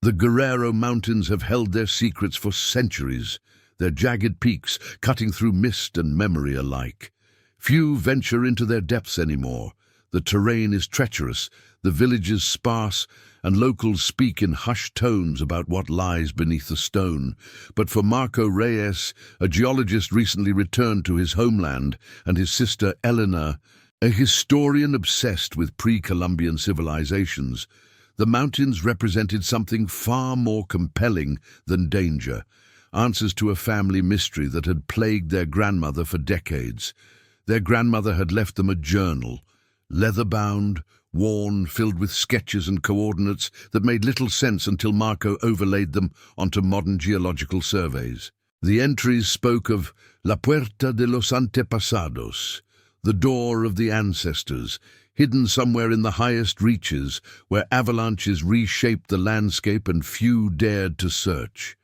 The Guerrero Mountains have held their secrets for centuries, their jagged peaks cutting through mist and memory alike. Few venture into their depths anymore. The terrain is treacherous, the villages sparse, and locals speak in hushed tones about what lies beneath the stone. But for Marco Reyes, a geologist recently returned to his homeland, and his sister Elena, a historian obsessed with pre-Columbian civilizations, the mountains represented something far more compelling than danger, answers to a family mystery that had plagued their grandmother for decades. Their grandmother had left them a journal, leather-bound, worn, filled with sketches and coordinates that made little sense until Marco overlaid them onto modern geological surveys. The entries spoke of La Puerta de los Antepasados, the door of the ancestors, hidden somewhere in the highest reaches where avalanches reshaped the landscape and few dared to search.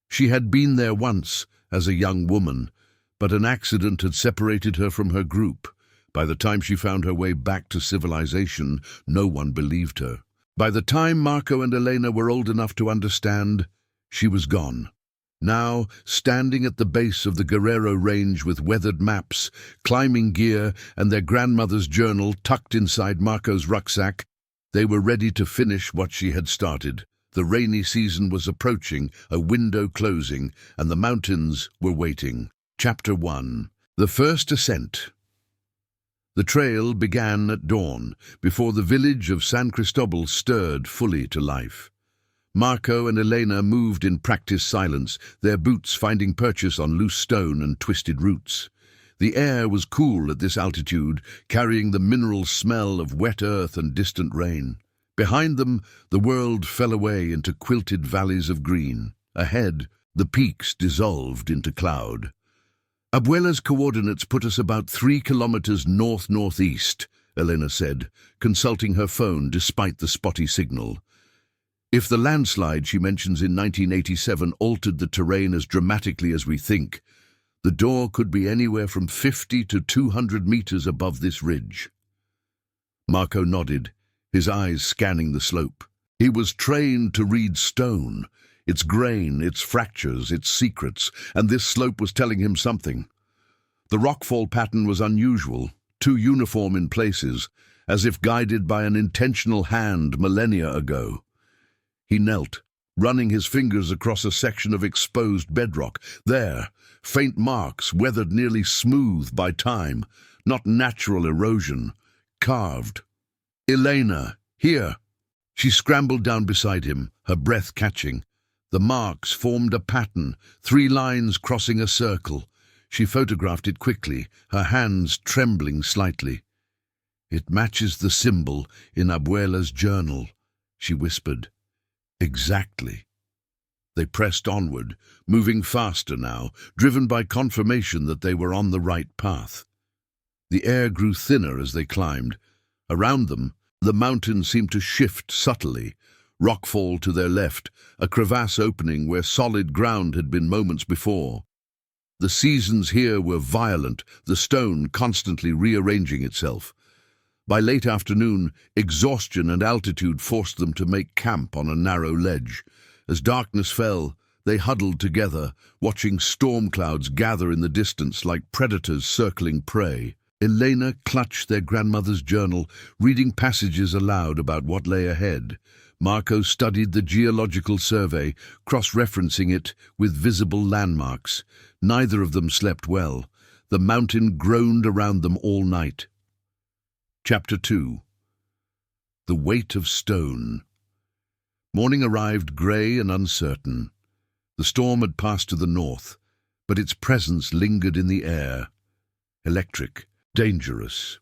She had been there once as a young woman, but an accident had separated her from her group. By the time she found her way back to civilization, no one believed her. By the time Marco and Elena were old enough to understand, she was gone. Now, standing at the base of the Guerrero range with weathered maps, climbing gear, and their grandmother's journal tucked inside Marco's rucksack, they were ready to finish what she had started. The rainy season was approaching, a window closing, and the mountains were waiting. Chapter 1. The First Ascent. The trail began at dawn, before the village of San Cristobal stirred fully to life. Marco and Elena moved in practiced silence, their boots finding purchase on loose stone and twisted roots. The air was cool at this altitude, carrying the mineral smell of wet earth and distant rain. Behind them, the world fell away into quilted valleys of green. Ahead, the peaks dissolved into cloud. Abuela's coordinates put us about 3 kilometers north-northeast, Elena said, consulting her phone despite the spotty signal. If the landslide she mentions in 1987 altered the terrain as dramatically as we think, the door could be anywhere from 50 to 200 meters above this ridge. Marco nodded, his eyes scanning the slope. He was trained to read stone, its grain, its fractures, its secrets, and this slope was telling him something. The rockfall pattern was unusual, too uniform in places, as if guided by an intentional hand millennia ago. He knelt, running his fingers across a section of exposed bedrock. There, faint marks weathered nearly smooth by time, not natural erosion, carved. "Elena, here!" She scrambled down beside him, her breath catching. The marks formed a pattern, 3 lines crossing a circle. She photographed it quickly, her hands trembling slightly. "It matches the symbol in Abuela's journal," she whispered. "Exactly." They pressed onward, moving faster now, driven by confirmation that they were on the right path. The air grew thinner as they climbed. Around them, the mountains seemed to shift subtly. Rockfall to their left, a crevasse opening where solid ground had been moments before. The seasons here were violent, the stone constantly rearranging itself. By late afternoon, exhaustion and altitude forced them to make camp on a narrow ledge. As darkness fell, they huddled together, watching storm clouds gather in the distance like predators circling prey. Elena clutched their grandmother's journal, reading passages aloud about what lay ahead. Marco studied the geological survey, cross-referencing it with visible landmarks. Neither of them slept well. The mountain groaned around them all night. Chapter 2. The Weight of Stone. Morning arrived grey and uncertain. The storm had passed to the north, but its presence lingered in the air. Electric, dangerous.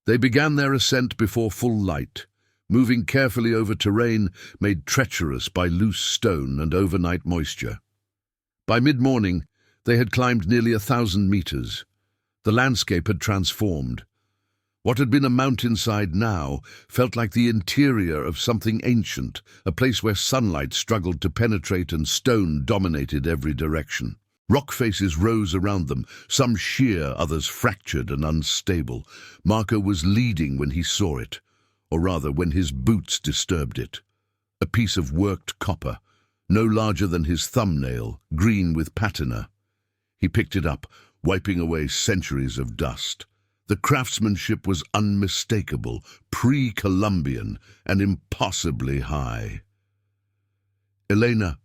They began their ascent before full light, moving carefully over terrain made treacherous by loose stone and overnight moisture. By mid-morning, they had climbed nearly 1,000 meters. The landscape had transformed. What had been a mountainside now felt like the interior of something ancient, a place where sunlight struggled to penetrate and stone dominated every direction. Rock faces rose around them, some sheer, others fractured and unstable. Marco was leading when he saw it, or rather when his boots disturbed it. a piece of worked copper, no larger than his thumbnail, green with patina. He picked it up, wiping away centuries of dust. The craftsmanship was unmistakable, pre-Columbian, and impossibly high. Elena.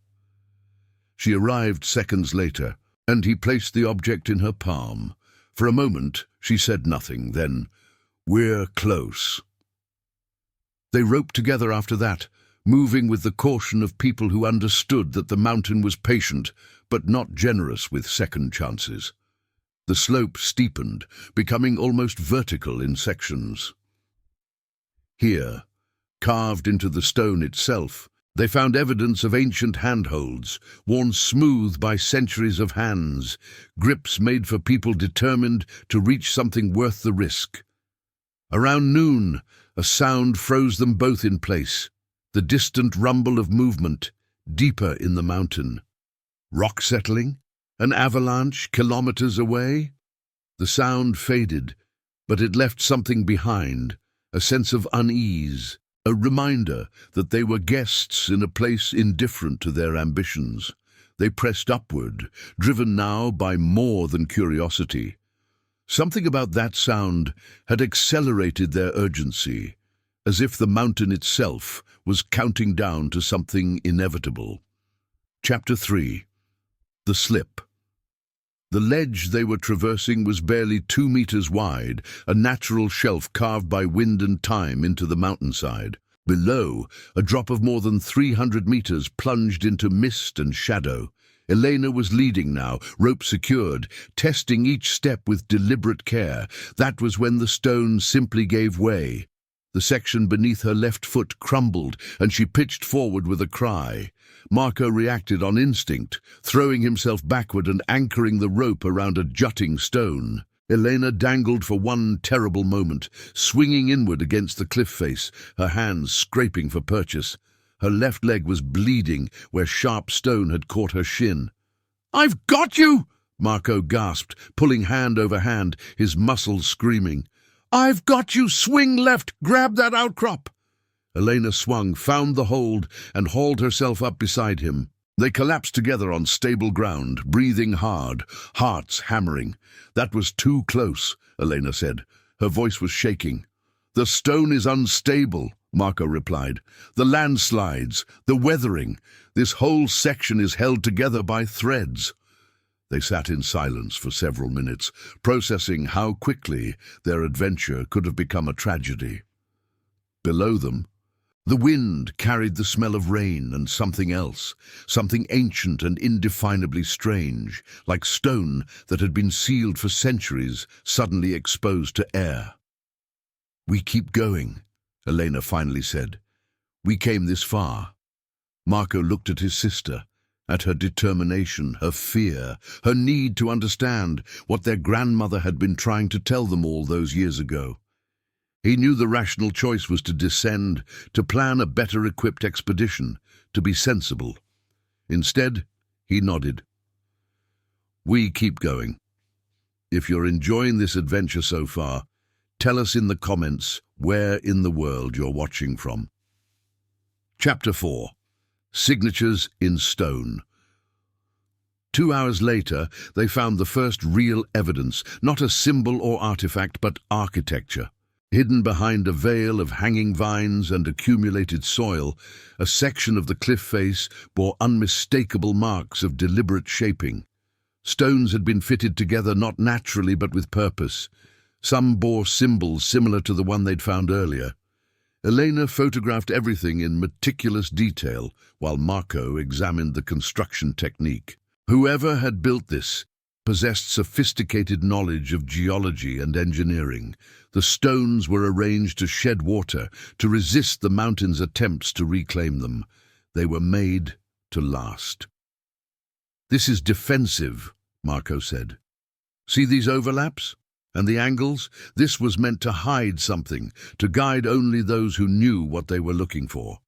She arrived seconds later, and he placed the object in her palm. For a moment, she said nothing, then, "We're close." They roped together after that, moving with the caution of people who understood that the mountain was patient, but not generous with second chances. The slope steepened, becoming almost vertical in sections. Here, carved into the stone itself, they found evidence of ancient handholds, worn smooth by centuries of hands, grips made for people determined to reach something worth the risk. Around noon, a sound froze them both in place, the distant rumble of movement, deeper in the mountain. Rock settling? An avalanche kilometers away? The sound faded, but it left something behind, a sense of unease, a reminder that they were guests in a place indifferent to their ambitions. They pressed upward, driven now by more than curiosity. Something about that sound had accelerated their urgency, as if the mountain itself was counting down to something inevitable. Chapter 3. The Slip. The ledge they were traversing was barely 2 meters wide, a natural shelf carved by wind and time into the mountainside. Below, a drop of more than 300 meters plunged into mist and shadow. Elena was leading now, rope secured, testing each step with deliberate care. That was when the stone simply gave way. The section beneath her left foot crumbled, and she pitched forward with a cry. Marco reacted on instinct, throwing himself backward and anchoring the rope around a jutting stone. Elena dangled for one terrible moment, swinging inward against the cliff face, her hands scraping for purchase. Her left leg was bleeding where sharp stone had caught her shin. "I've got you!" Marco gasped, pulling hand over hand, his muscles screaming. "I've got you! Swing left! Grab that outcrop!" Elena swung, found the hold, and hauled herself up beside him. They collapsed together on stable ground, breathing hard, hearts hammering. "That was too close," Elena said. Her voice was shaking. "The stone is unstable," Marco replied. "The landslides, the weathering. This whole section is held together by threads." They sat in silence for several minutes, processing how quickly their adventure could have become a tragedy. Below them, the wind carried the smell of rain and something else, something ancient and indefinably strange, like stone that had been sealed for centuries, suddenly exposed to air. "We keep going," Elena finally said. "We came this far." Marco looked at his sister, at her determination, her fear, her need to understand what their grandmother had been trying to tell them all those years ago. He knew the rational choice was to descend, to plan a better-equipped expedition, to be sensible. Instead, he nodded. "We keep going. If you're enjoying this adventure so far, tell us in the comments where in the world you're watching from." Chapter 4. Signatures in Stone. 2 hours later, they found the first real evidence, not a symbol or artifact, but architecture. Hidden behind a veil of hanging vines and accumulated soil, a section of the cliff face bore unmistakable marks of deliberate shaping. Stones had been fitted together not naturally but with purpose. Some bore symbols similar to the one they'd found earlier. Elena photographed everything in meticulous detail, while Marco examined the construction technique. Whoever had built this possessed sophisticated knowledge of geology and engineering. The stones were arranged to shed water, to resist the mountain's attempts to reclaim them. They were made to last. "This is defensive," Marco said. "See these overlaps? And the angles? This was meant to hide something, to guide only those who knew what they were looking for."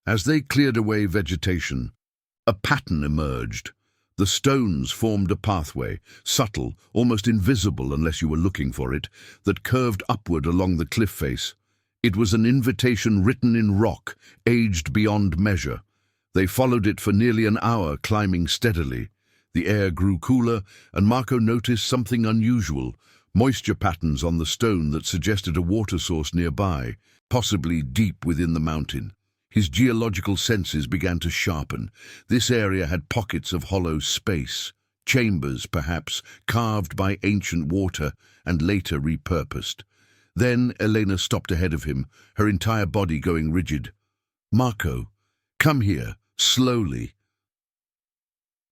As they cleared away vegetation, a pattern emerged. The stones formed a pathway, subtle, almost invisible unless you were looking for it, that curved upward along the cliff face. It was an invitation written in rock, aged beyond measure. They followed it for nearly an hour, climbing steadily. The air grew cooler, and Marco noticed something unusual, moisture patterns on the stone that suggested a water source nearby, possibly deep within the mountain. His geological senses began to sharpen. This area had pockets of hollow space, chambers, perhaps, carved by ancient water and later repurposed. Then Elena stopped ahead of him, her entire body going rigid. "Marco, come here, slowly."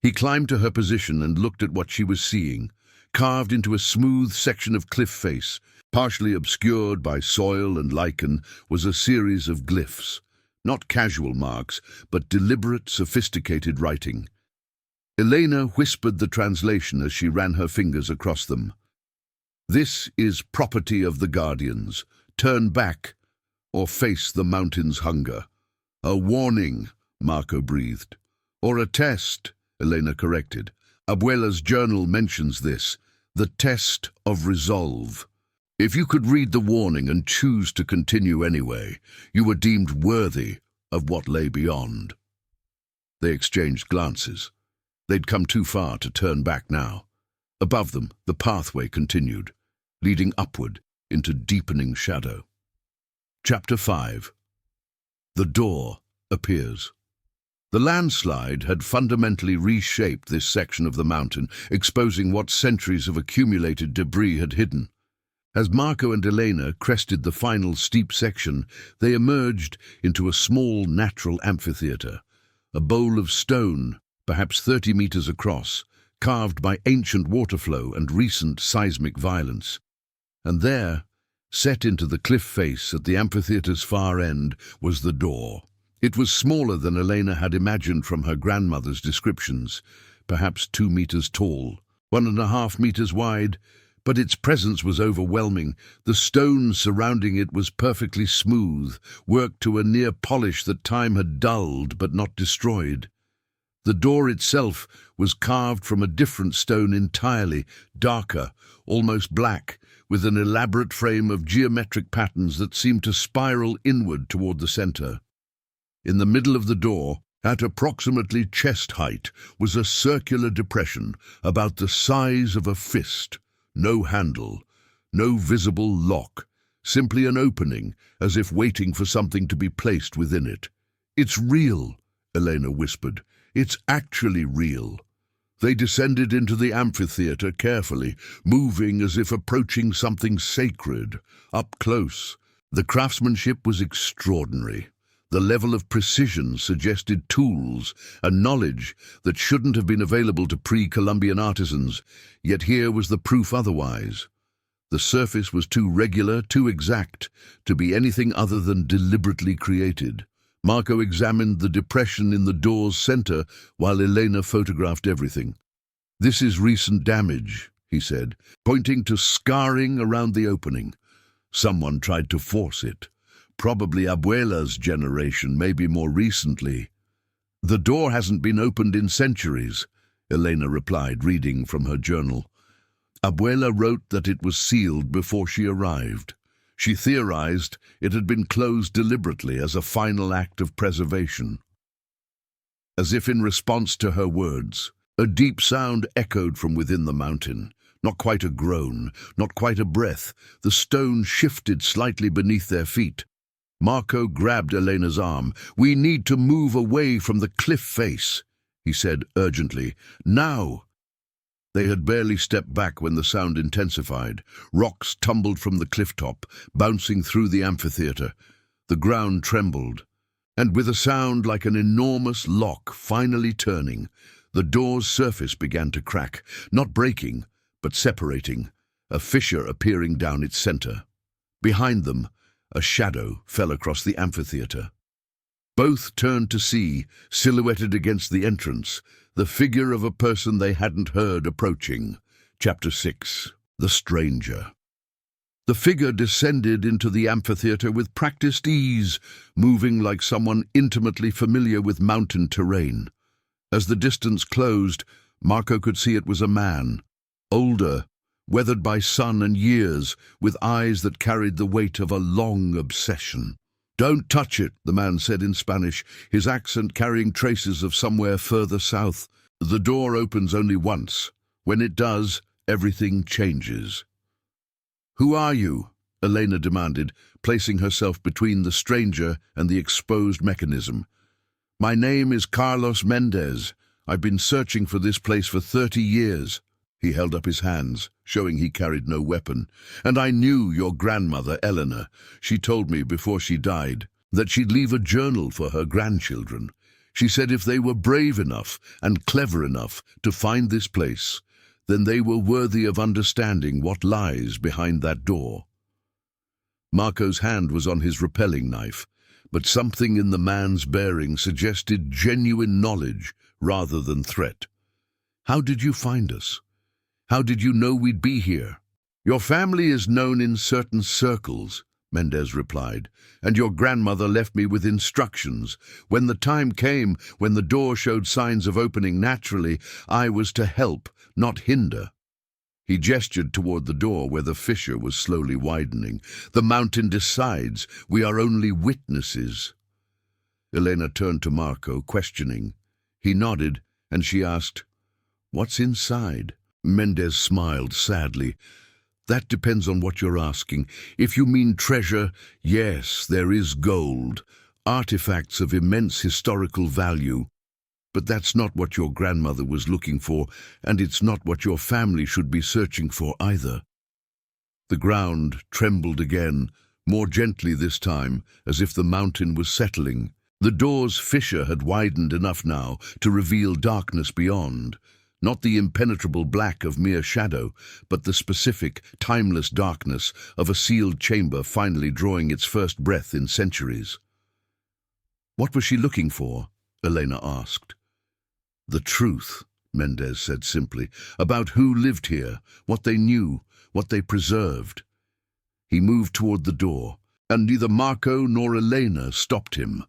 He climbed to her position and looked at what she was seeing. Carved into a smooth section of cliff face, partially obscured by soil and lichen, was a series of glyphs. Not casual marks, but deliberate, sophisticated writing. Elena whispered the translation as she ran her fingers across them. "This is property of the Guardians. Turn back, or face the mountain's hunger." "A warning," Marco breathed. "Or a test," Elena corrected. "Abuela's journal mentions this, the test of resolve. If you could read the warning and choose to continue anyway, you were deemed worthy of what lay beyond." They exchanged glances. They'd come too far to turn back now. Above them, the pathway continued, leading upward into deepening shadow. Chapter 5. The door appears. The landslide had fundamentally reshaped this section of the mountain, exposing what centuries of accumulated debris had hidden. As Marco and Elena crested the final steep section, they emerged into a small natural amphitheater, a bowl of stone, perhaps 30 meters across, carved by ancient water flow and recent seismic violence. And there, set into the cliff face at the amphitheater's far end, was the door. It was smaller than Elena had imagined from her grandmother's descriptions, perhaps 2 meters tall, 1.5 meters wide, but its presence was overwhelming. The stone surrounding it was perfectly smooth, worked to a near polish that time had dulled but not destroyed. The door itself was carved from a different stone entirely, darker, almost black, with an elaborate frame of geometric patterns that seemed to spiral inward toward the center. In the middle of the door, at approximately chest height, was a circular depression about the size of a fist. No handle, no visible lock, simply an opening, as if waiting for something to be placed within it. "It's real," Elena whispered. "It's actually real." They descended into the amphitheater carefully, moving as if approaching something sacred. Up close, the craftsmanship was extraordinary. The level of precision suggested tools and knowledge that shouldn't have been available to pre-Columbian artisans, yet here was the proof otherwise. The surface was too regular, too exact, to be anything other than deliberately created. Marco examined the depression in the door's center while Elena photographed everything. "This is recent damage," he said, pointing to scarring around the opening. "Someone tried to force it. Probably Abuela's generation, maybe more recently." "The door hasn't been opened in centuries," Elena replied, reading from her journal. "Abuela wrote that it was sealed before she arrived. She theorized it had been closed deliberately as a final act of preservation." As if in response to her words, a deep sound echoed from within the mountain. Not quite a groan, not quite a breath. The stone shifted slightly beneath their feet. Marco grabbed Elena's arm. "We need to move away from the cliff face," he said urgently. "Now!" They had barely stepped back when the sound intensified. Rocks tumbled from the cliff top, bouncing through the amphitheater. The ground trembled, and with a sound like an enormous lock finally turning, the door's surface began to crack, not breaking, but separating, a fissure appearing down its center. Behind them, a shadow fell across the amphitheater. Both turned to see, silhouetted against the entrance, the figure of a person they hadn't heard approaching. Chapter 6. The Stranger. The figure descended into the amphitheater with practiced ease, moving like someone intimately familiar with mountain terrain. As the distance closed, Marco could see it was a man, older, weathered by sun and years, with eyes that carried the weight of a long obsession. "Don't touch it," the man said in Spanish, his accent carrying traces of somewhere further south. "The door opens only once. When it does, everything changes." "Who are you?" Elena demanded, placing herself between the stranger and the exposed mechanism. "My name is Carlos Mendez. I've been searching for this place for 30 years. He held up his hands, showing he carried no weapon. "And I knew your grandmother, Eleanor. She told me before she died that she'd leave a journal for her grandchildren. She said if they were brave enough and clever enough to find this place, then they were worthy of understanding what lies behind that door." Marco's hand was on his rappelling knife, but something in the man's bearing suggested genuine knowledge rather than threat. "How did you find us? How did you know we'd be here?" "Your family is known in certain circles," Mendez replied, "and your grandmother left me with instructions. When the time came, when the door showed signs of opening naturally, I was to help, not hinder." He gestured toward the door where the fissure was slowly widening. "The mountain decides. We are only witnesses." Elena turned to Marco, questioning. He nodded, and she asked, "What's inside?" Mendez smiled sadly. "That depends on what you're asking. If you mean treasure, yes, there is gold, artifacts of immense historical value. But that's not what your grandmother was looking for, and it's not what your family should be searching for either." The ground trembled again, more gently this time, as if the mountain was settling. The door's fissure had widened enough now to reveal darkness beyond. Not the impenetrable black of mere shadow, but the specific, timeless darkness of a sealed chamber finally drawing its first breath in centuries. "What was she looking for?" Elena asked. "The truth," Mendez said simply, "about who lived here, what they knew, what they preserved." He moved toward the door, and neither Marco nor Elena stopped him.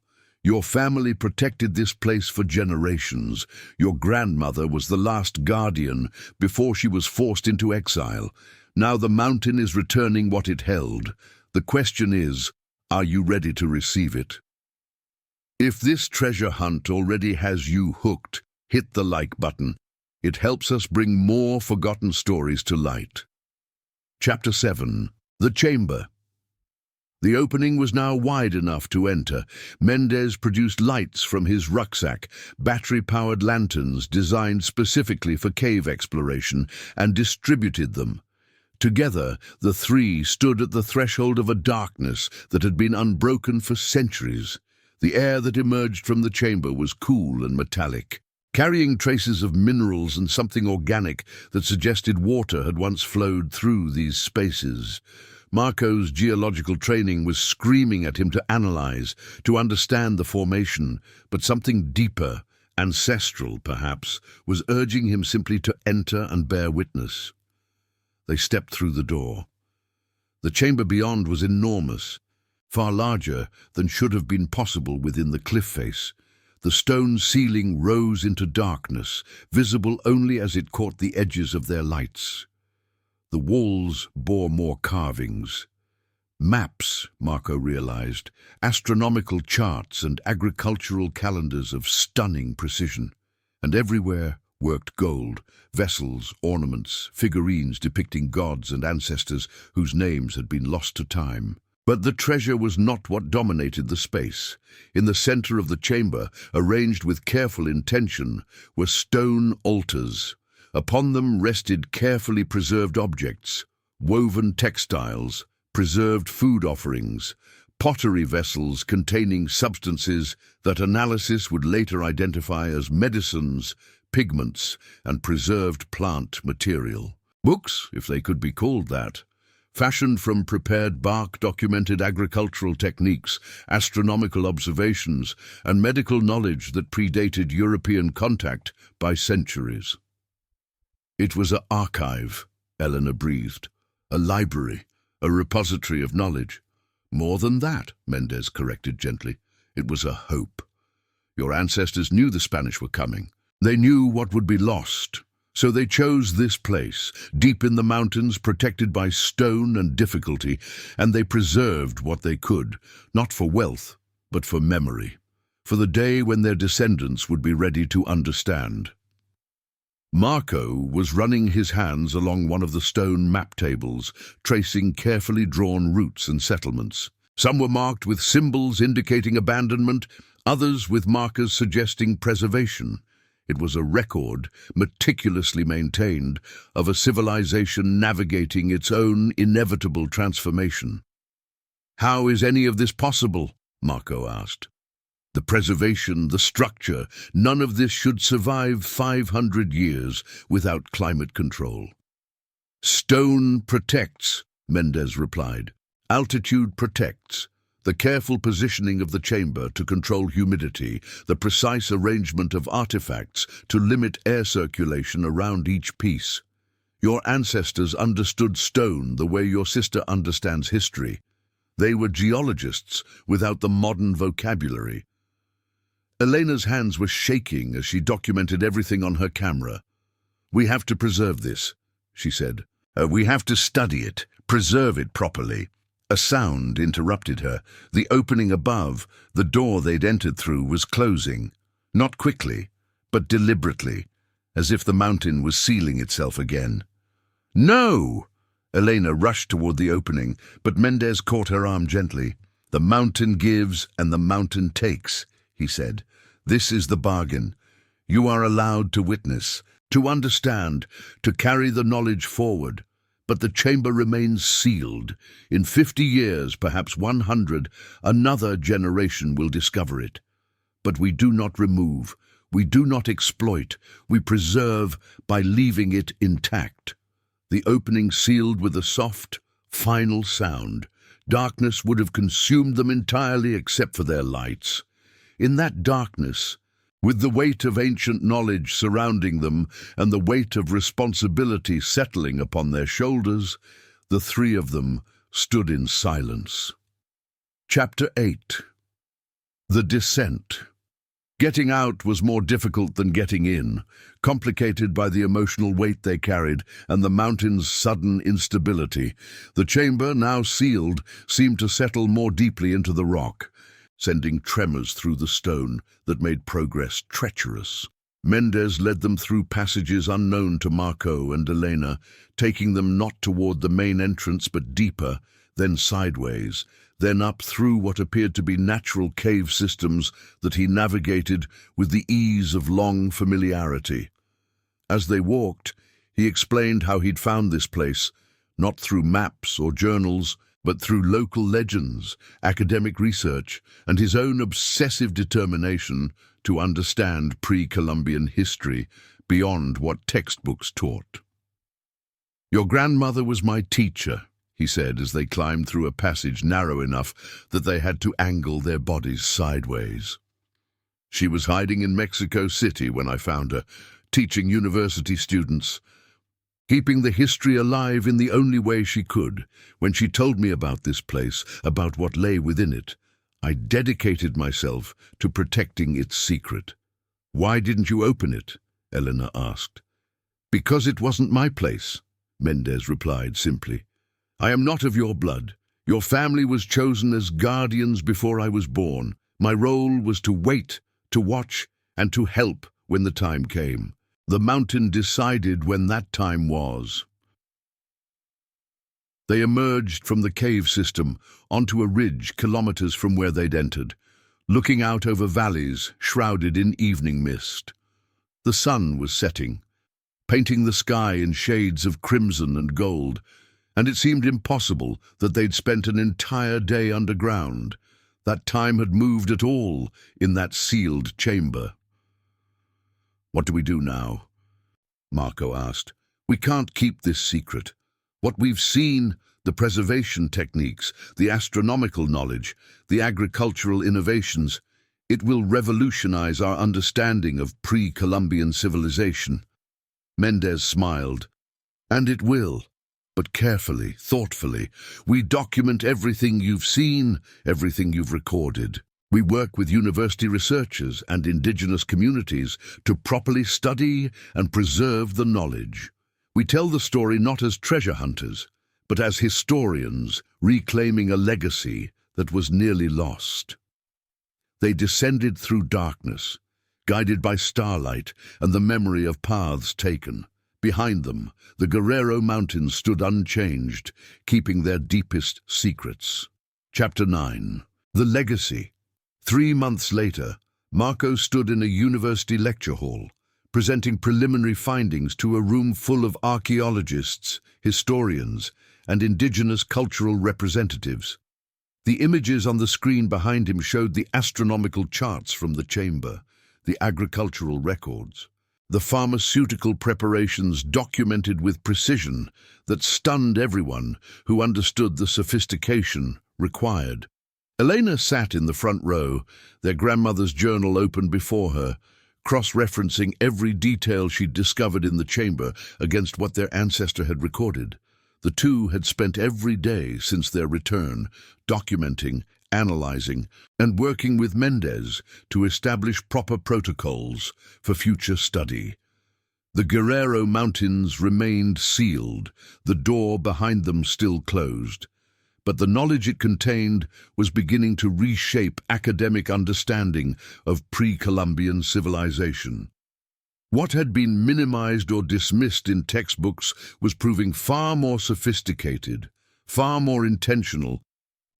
"Your family protected this place for generations. Your grandmother was the last guardian before she was forced into exile. Now the mountain is returning what it held. The question is, are you ready to receive it? If this treasure hunt already has you hooked, hit the like button. It helps us bring more forgotten stories to light." Chapter 7. The Chamber. The opening was now wide enough to enter. Mendez produced lights from his rucksack, battery-powered lanterns designed specifically for cave exploration, and distributed them. Together, the three stood at the threshold of a darkness that had been unbroken for centuries. The air that emerged from the chamber was cool and metallic, carrying traces of minerals and something organic that suggested water had once flowed through these spaces. Marco's geological training was screaming at him to analyze, to understand the formation, but something deeper, ancestral perhaps, was urging him simply to enter and bear witness. They stepped through the door. The chamber beyond was enormous, far larger than should have been possible within the cliff face. The stone ceiling rose into darkness, visible only as it caught the edges of their lights. The walls bore more carvings. Maps, Marco realized, astronomical charts and agricultural calendars of stunning precision. And everywhere worked gold, vessels, ornaments, figurines depicting gods and ancestors whose names had been lost to time. But the treasure was not what dominated the space. In the center of the chamber, arranged with careful intention, were stone altars. Upon them rested carefully preserved objects, woven textiles, preserved food offerings, pottery vessels containing substances that analysis would later identify as medicines, pigments, and preserved plant material. Books, if they could be called that, fashioned from prepared bark, documented agricultural techniques, astronomical observations, and medical knowledge that predated European contact by centuries. It was an archive, Eleanor breathed, a library, a repository of knowledge. More than that, Mendez corrected gently. It was a hope. Your ancestors knew the Spanish were coming. They knew what would be lost, So they chose this place, deep in the mountains, protected by stone and difficulty, and they preserved what they could, not for wealth, but for memory, for the day when their descendants would be ready to understand. Marco was running his hands along one of the stone map tables, tracing carefully drawn routes and settlements. Some were marked with symbols indicating abandonment, others with markers suggesting preservation. It was a record, meticulously maintained, of a civilization navigating its own inevitable transformation. "How is any of this possible?" Marco asked. "The preservation, the structure, none of this should survive 500 years without climate control." "Stone protects," Mendez replied. "Altitude protects. The careful positioning of the chamber to control humidity, the precise arrangement of artifacts to limit air circulation around each piece. Your ancestors understood stone the way your sister understands history. They were geologists without the modern vocabulary." Elena's hands were shaking as she documented everything on her camera. "We have to preserve this," she said. "We have to study it, preserve it properly." A sound interrupted her. The opening above, the door they'd entered through, was closing. Not quickly, but deliberately, as if the mountain was sealing itself again. "No!" Elena rushed toward the opening, but Mendez caught her arm gently. "The mountain gives and the mountain takes," he said. "This is the bargain. You are allowed to witness, to understand, to carry the knowledge forward. But the chamber remains sealed. In 50 years, perhaps 100, another generation will discover it. But we do not remove, we do not exploit, we preserve by leaving it intact." The opening sealed with a soft, final sound. Darkness would have consumed them entirely except for their lights. In that darkness, with the weight of ancient knowledge surrounding them and the weight of responsibility settling upon their shoulders, the three of them stood in silence. Chapter 8. The Descent. Getting out was more difficult than getting in, complicated by the emotional weight they carried and the mountain's sudden instability. The chamber, now sealed, seemed to settle more deeply into the rock, sending tremors through the stone that made progress treacherous. Mendez led them through passages unknown to Marco and Elena, taking them not toward the main entrance but deeper, then sideways, then up through what appeared to be natural cave systems that he navigated with the ease of long familiarity. As they walked, he explained how he'd found this place, not through maps or journals, but through local legends, academic research, and his own obsessive determination to understand pre-Columbian history beyond what textbooks taught. "Your grandmother was my teacher," he said as they climbed through a passage narrow enough that they had to angle their bodies sideways. "She was hiding in Mexico City when I found her, teaching university students, keeping the history alive in the only way she could. When she told me about this place, about what lay within it, I dedicated myself to protecting its secret." "Why didn't you open it?" Elena asked. "Because it wasn't my place," Mendez replied simply. "I am not of your blood. Your family was chosen as guardians before I was born. My role was to wait, to watch, and to help when the time came. The mountain decided when that time was." They emerged from the cave system onto a ridge kilometers from where they'd entered, looking out over valleys shrouded in evening mist. The sun was setting, painting the sky in shades of crimson and gold, and it seemed impossible that they'd spent an entire day underground, that time had moved at all in that sealed chamber. "What do we do now?" Marco asked. "We can't keep this secret. What we've seen, the preservation techniques, the astronomical knowledge, the agricultural innovations, it will revolutionize our understanding of pre-Columbian civilization." Mendez smiled. "And it will. But carefully, thoughtfully. We document everything you've seen, everything you've recorded. We work with university researchers and indigenous communities to properly study and preserve the knowledge. We tell the story not as treasure hunters, but as historians reclaiming a legacy that was nearly lost. They descended through darkness, guided by starlight and the memory of paths taken. Behind them, the Guerrero Mountains stood unchanged, keeping their deepest secrets. Chapter 9. The Legacy. 3 months later, Marco stood in a university lecture hall, presenting preliminary findings to a room full of archaeologists, historians, and indigenous cultural representatives. The images on the screen behind him showed the astronomical charts from the chamber, the agricultural records, the pharmaceutical preparations documented with precision that stunned everyone who understood the sophistication required. Elena sat in the front row, their grandmother's journal open before her, cross-referencing every detail she'd discovered in the chamber against what their ancestor had recorded. The two had spent every day since their return documenting, analyzing, and working with Mendez to establish proper protocols for future study. The Guerrero Mountains remained sealed, the door behind them still closed. But the knowledge it contained was beginning to reshape academic understanding of pre-Columbian civilization. What had been minimized or dismissed in textbooks was proving far more sophisticated, far more intentional,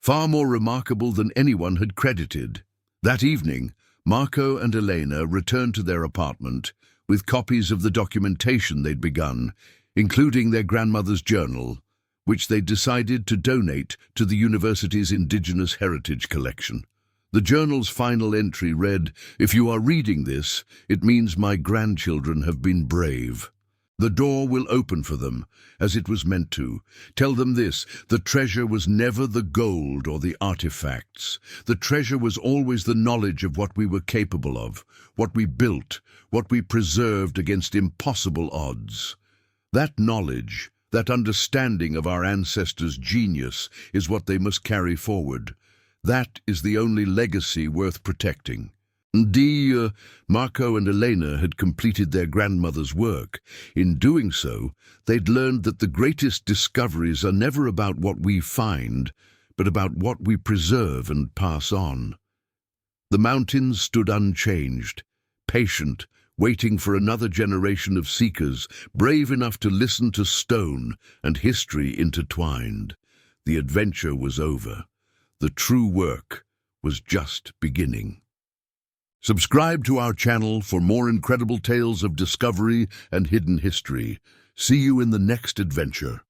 far more remarkable than anyone had credited. That evening, Marco and Elena returned to their apartment with copies of the documentation they'd begun, including their grandmother's journal, which they decided to donate to the university's Indigenous Heritage Collection. The journal's final entry read, "If you are reading this, it means my grandchildren have been brave. The door will open for them, as it was meant to. Tell them this, the treasure was never the gold or the artifacts. The treasure was always the knowledge of what we were capable of, what we built, what we preserved against impossible odds. That knowledge, that understanding of our ancestors' genius is what they must carry forward. That is the only legacy worth protecting." Indeed, Marco and Elena had completed their grandmother's work. In doing so, they'd learned that the greatest discoveries are never about what we find, but about what we preserve and pass on. The mountains stood unchanged, patient, waiting for another generation of seekers, brave enough to listen to stone and history intertwined. The adventure was over. The true work was just beginning. Subscribe to our channel for more incredible tales of discovery and hidden history. See you in the next adventure.